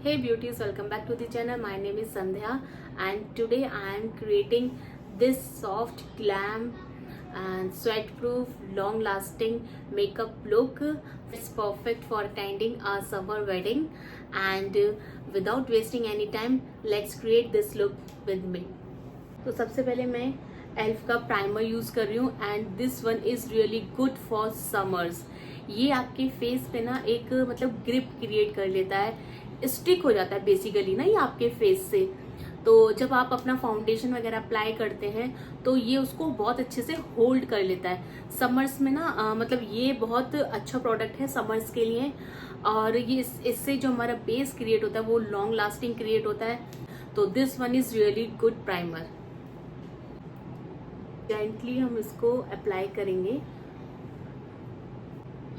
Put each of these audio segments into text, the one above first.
Hey beauties, welcome back to the channel. My name is Sandhya and today I am creating this soft glam and sweat proof long lasting makeup look. It's perfect for attending a summer wedding and without wasting any time, let's create this look with me. तो सबसे पहले मैं elf का primer use कर रही हूँ and this one is really good for summers. ये आपके फेस पे ना एक मतलब ग्रिप क्रिएट कर लेता है, स्टिक हो जाता है बेसिकली ना ये आपके फेस से. तो जब आप अपना फाउंडेशन वगैरह अप्लाई करते हैं तो ये उसको बहुत अच्छे से होल्ड कर लेता है समर्स में ना. मतलब ये बहुत अच्छा प्रोडक्ट है समर्स के लिए. और ये इससे जो हमारा बेस क्रिएट होता है वो लॉन्ग लास्टिंग क्रिएट होता है. तो this one is really good primer. Gently हम इसको अप्लाई करेंगे.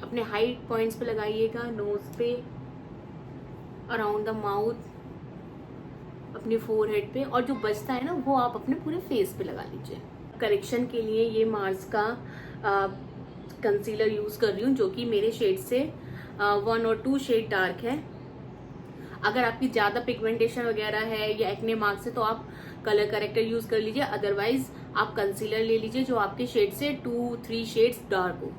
अपने हाइट पॉइंट्स पे लगाइएगा, नोज पे, अराउंड द माउथ, अपने फोरहेड पे, और जो बचता है ना वो आप अपने पूरे फेस पे लगा लीजिए. करेक्शन के लिए ये मार्स का कंसीलर यूज कर रही हूँ जो कि मेरे शेड से 1 और 2 शेड डार्क है. अगर आपकी ज्यादा पिगमेंटेशन वगैरह है या एक्ने मार्क्स है तो आप कलर करेक्टर यूज कर लीजिए, अदरवाइज आप कंसीलर ले लीजिए जो आपके शेड से 2-3 शेड्स डार्क हो.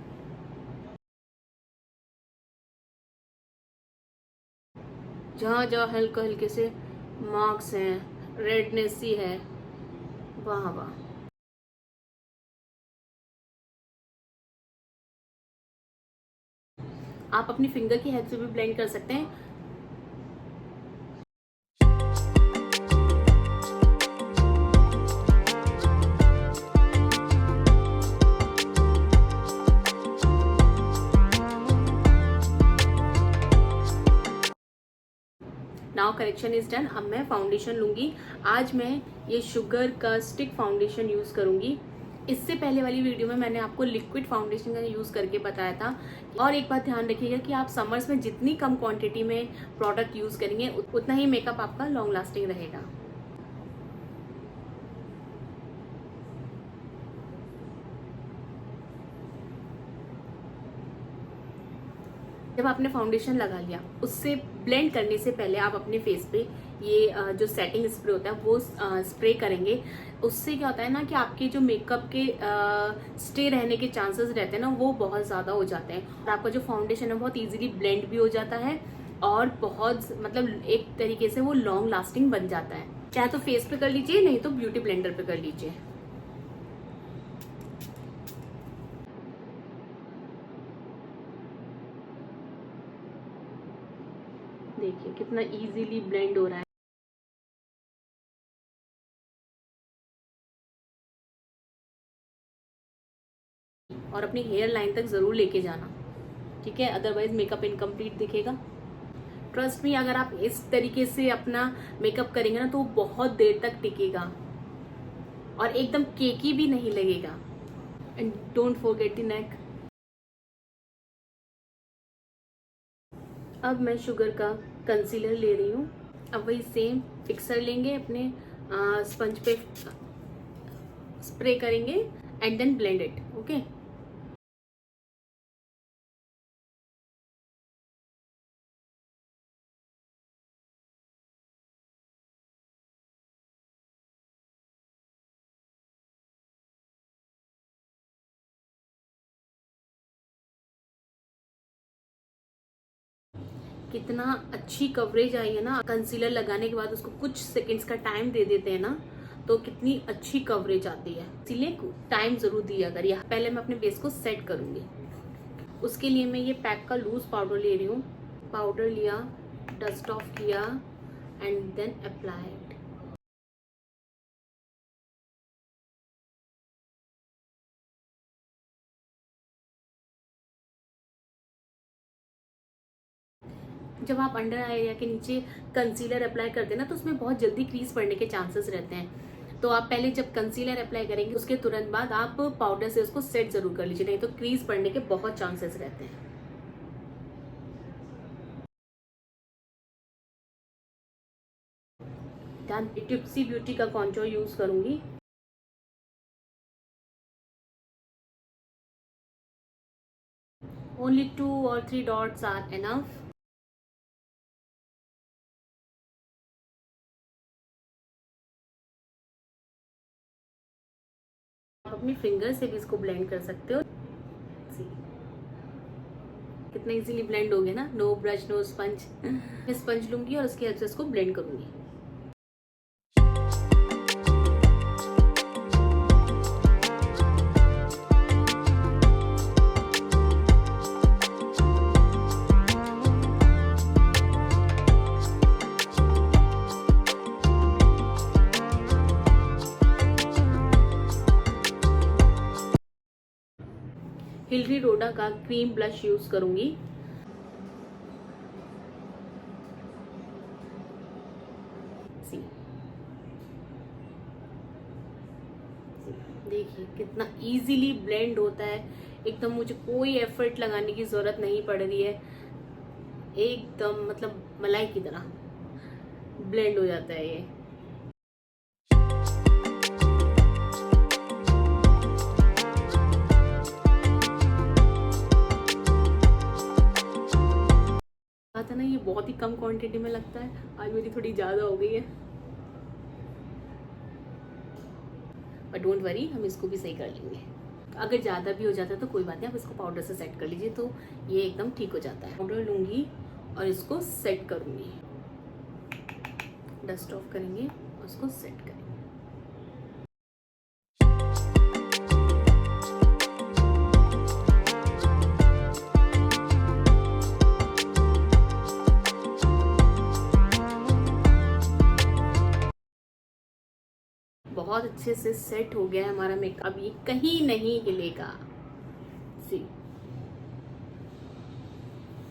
जहां जहां हल्के हल्के से मार्क्स हैं, रेडनेस सी है, वहां वहां आप अपनी फिंगर की हेल्प से भी ब्लेंड कर सकते हैं. Now correction is done. अब मैं फाउंडेशन लूंगी. आज मैं ये शुगर का स्टिक फाउंडेशन यूज करूंगी. इससे पहले वाली वीडियो में मैंने आपको लिक्विड फाउंडेशन का यूज करके बताया था. और एक बात ध्यान रखिएगा कि आप समर्स में जितनी कम क्वांटिटी में प्रोडक्ट यूज करेंगे उतना ही मेकअप आपका लॉन्ग लास्टिंग रहेगा. जब आपने फाउंडेशन लगा लिया उससे ब्लेंड करने से पहले आप अपने फेस पे ये जो सेटिंग स्प्रे होता है वो स्प्रे करेंगे. उससे क्या होता है ना कि आपके जो मेकअप के स्टे रहने के चांसेस रहते हैं ना वो बहुत ज़्यादा हो जाते हैं. और आपका जो फाउंडेशन है बहुत इजीली ब्लेंड भी हो जाता है और बहुत मतलब एक तरीके से वो लॉन्ग लास्टिंग बन जाता है. चाहे तो फेस पे कर लीजिए, नहीं तो ब्यूटी ब्लेंडर पे कर लीजिए. देखिए कितना इजीली ब्लेंड हो रहा है. और अपनी हेयर लाइन तक जरूर लेके जाना, ठीक है, अदरवाइज मेकअप इनकम्प्लीट दिखेगा. ट्रस्ट मी, अगर आप इस तरीके से अपना मेकअप करेंगे ना तो बहुत देर तक टिकेगा और एकदम केकी भी नहीं लगेगा. And don't forget the neck. अब मैं शुगर का कंसीलर ले रही हूँ. अब वही सेम फिक्सर लेंगे, अपने स्पंज पे स्प्रे करेंगे and then blend it. Okay. कितना अच्छी कवरेज आई है ना. कंसीलर लगाने के बाद उसको कुछ सेकंड्स का टाइम दे देते हैं ना तो कितनी अच्छी कवरेज आती है. इसीलिए टाइम जरूर दिया करिए. पहले मैं अपने बेस को सेट करूंगी. उसके लिए मैं ये पैक का लूज पाउडर ले रही हूँ. पाउडर लिया, डस्ट ऑफ किया एंड देन अप्लाइड. जब आप अंडर आई एरिया के नीचे कंसीलर अप्लाई करते हैं ना तो उसमें बहुत जल्दी क्रीज पड़ने के चांसेस रहते हैं. तो आप पहले जब कंसीलर अप्लाई करेंगे उसके तुरंत बाद आप पाउडर से उसको सेट जरूर कर लीजिए, नहीं तो क्रीज पड़ने के बहुत चांसेस रहते हैं. टिप्सी ब्यूटी का कॉन्टोर यूज करूंगी. Only 2 or 3 dots are enough. आप अपनी फिंगर से भी इसको ब्लेंड कर सकते हो। कितना इजीली ब्लेंड हो गया ना, नो ब्रश नो स्पंज। मैं स्पंज लूंगी और उसकी हेल्प से इसको ब्लेंड करूंगी। हिलरी रोडा का क्रीम ब्लश यूज करूंगी। देखिए कितना इजीली ब्लेंड होता है, एकदम मुझे कोई एफर्ट लगाने की जरूरत नहीं पड़ रही है, एकदम मतलब मलाई की तरह ब्लेंड हो जाता है ये। था ना, ये बहुत ही कम क्वांटिटी में लगता है, आज मेरी थोड़ी ज़्यादा हो गई है, बट डोंट वरी, हम इसको भी सही कर लेंगे। अगर ज़्यादा भी हो जाता है तो कोई बात नहीं, आप इसको पाउडर से सेट कर लीजिए तो ये एकदम ठीक हो जाता है। पाउडर लूँगी और इसको सेट करूँगी, डस्ट ऑफ करेंगे और उसको सेट करेंगे। बहुत अच्छे से सेट हो गया है हमारा मेकअप, अब ये कहीं नहीं हिलेगा। सी,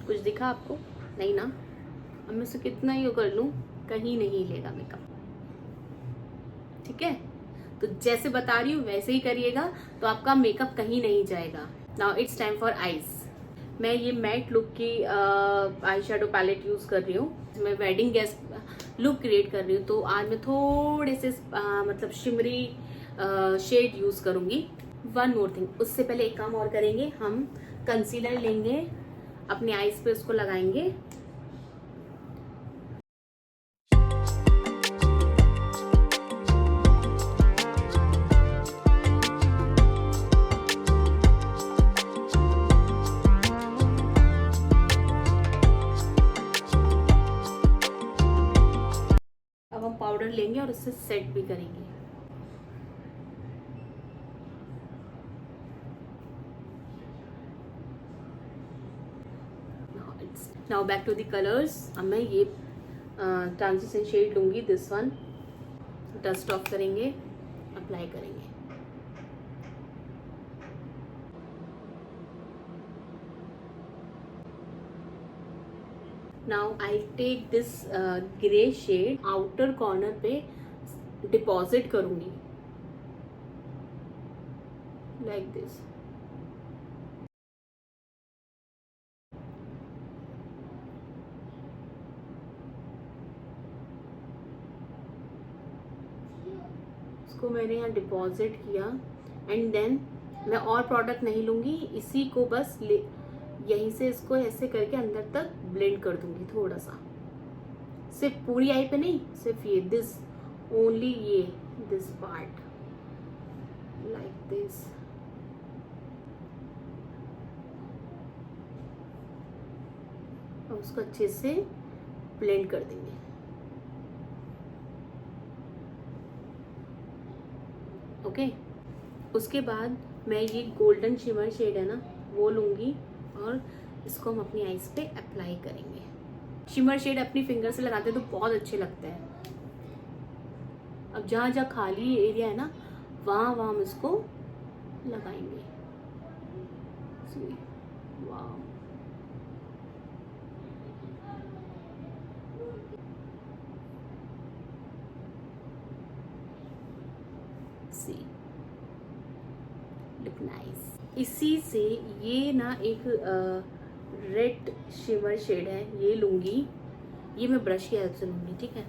कुछ दिखा आपको? नहीं ना? अब मैं इसे कितना ही कर लूं, कहीं नहीं हिलेगा मेकअप। ठीक है, तो जैसे बता रही हूँ वैसे ही करिएगा तो आपका मेकअप कहीं नहीं जाएगा। Now it's time for eyes. मैं ये मैट लुक की आई शेडो पैलेट यूज कर रही हूँ। मैं वेडिंग गेस्ट लुक क्रिएट कर रही हूँ तो आज मैं थोड़े से मतलब शिमरी शेड यूज करूंगी। वन मोर थिंग, उससे पहले एक काम और करेंगे, हम कंसीलर लेंगे, अपने आईज पे उसको लगाएंगे। अब हम पाउडर लेंगे और उससे सेट भी करेंगे। Now back to the colours. अब मैं ये ट्रांजिशन शेड लूंगी, दिस वन, डस्ट ऑफ करेंगे, अप्लाई करेंगे। Now I take this grey shade, outer corner पे डिपॉजिट करूंगी लाइक दिस। इसको मैंने यहाँ डिपॉजिट किया एंड देन मैं और प्रोडक्ट नहीं लूंगी, इसी को बस यहीं से इसको ऐसे करके अंदर तक ब्लेंड कर दूंगी थोड़ा सा, सिर्फ पूरी आई पे नहीं, सिर्फ ये दिस ओनली, ये दिस पार्ट लाइक दिस। और उसको अच्छे से ब्लेंड कर देंगे। ओके, उसके बाद मैं ये गोल्डन शिमर शेड है ना, वो लूँगी और इसको हम अपनी आईज पे अप्लाई करेंगे। शिमर शेड अपनी फिंगर से लगाते हैं तो बहुत अच्छे लगते हैं। अब जहाँ जहाँ खाली एरिया है ना, वहाँ वहाँ हम इसको लगाएंगे। वाह, सी लुक नाइस। इसी से ये ना एक रेड शिमर शेड है, ये लूंगी, ये मैं ब्रश की हेल्प से लूंगी। ठीक है,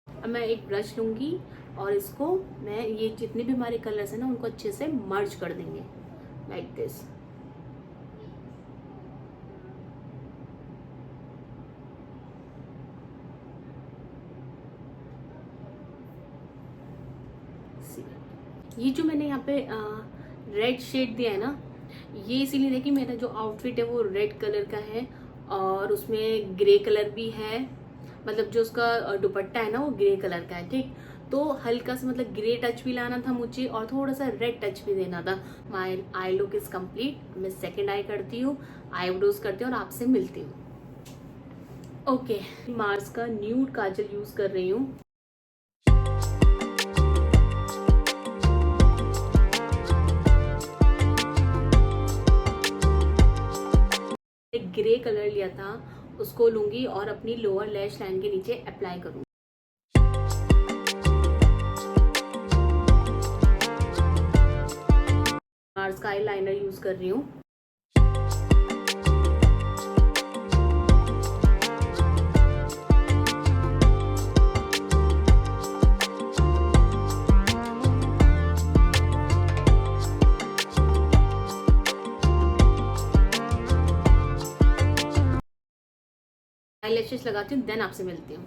अब मैं एक ब्रश लूंगी और इसको मैं ये जितने भी हमारे कलर्स हैं ना उनको अच्छे से मर्ज कर देंगे लाइक दिस। ये जो मैंने यहाँ पे रेड शेड दिया है ना, ये इसीलिए है कि मेरा जो आउटफिट है वो रेड कलर का है और उसमें ग्रे कलर भी है, मतलब जो उसका दुपट्टा है ना वो ग्रे कलर का है, ठीक। तो हल्का सा मतलब ग्रे टच भी लाना था मुझे और थोड़ा सा रेड टच भी देना था। माई आई लुक इज कंप्लीट। मैं सेकेंड आई करती हूँ, आईब्रोज करती हूँ और आपसे मिलती हूँ। ओके, मार्स का न्यूड काजल यूज कर रही हूँ। एक ग्रे कलर लिया था उसको लूंगी और अपनी लोअर लैश लाइन के नीचे अप्लाई करूंगी। मार्स का आई लाइनर यूज कर रही हूँ। आईलैशेस लगाती हूँ, देन आपसे मिलती हूँ।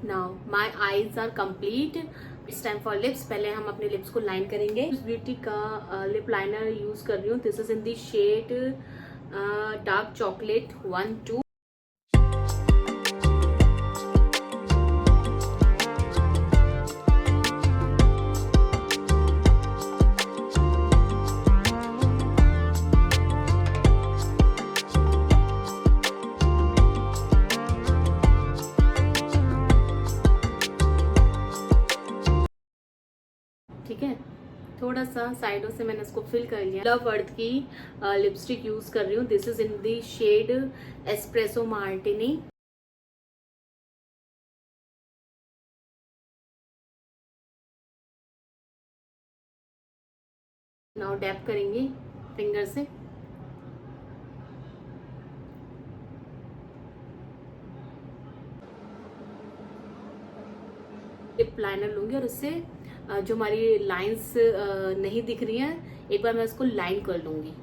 Now my eyes are complete. It's time for lips. पहले हम अपने लिप्स को लाइन करेंगे। इस ब्यूटी का लिप लाइनर यूज कर रही हूँ। This is in the shade dark chocolate 1-2। ठीक है, थोड़ा सा साइडों से मैंने इसको फिल कर लिया। लव अर्थ की लिपस्टिक यूज कर रही हूँ। This is in the shade espresso martini. Now dab करेंगे फिंगर से। लिप लाइनर लूंगी और उससे जो हमारी लाइंस नहीं दिख रही हैं, एक बार मैं इसको लाइन कर लूंगी।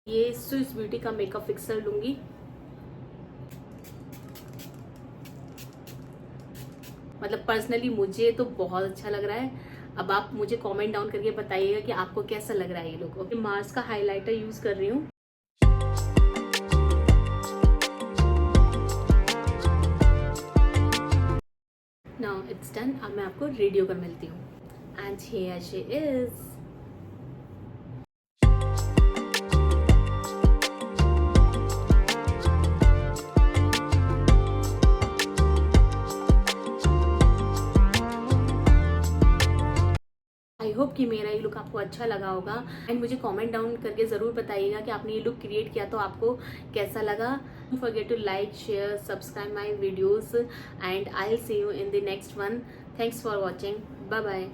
ये स्विस ब्यूटी का मेकअप फिक्सर लूंगी। मतलब पर्सनली मुझे तो बहुत अच्छा लग रहा है। अब आप मुझे कमेंट डाउन करके बताइएगा कि आपको कैसा लग रहा है ये लुक। ओके, मार्स का हाइलाइटर यूज कर रही हूँ। Now it's done. अब मैं आपको रेडी होकर मिलती हूँ। And here she is. I hope कि मेरा ये लुक आपको अच्छा लगा होगा एंड मुझे कमेंट डाउन करके ज़रूर बताइएगा कि आपने ये लुक क्रिएट किया तो आपको कैसा लगा। Don't forget to like, share, subscribe my videos and I will see you in the next one. Thanks for watching. Bye bye.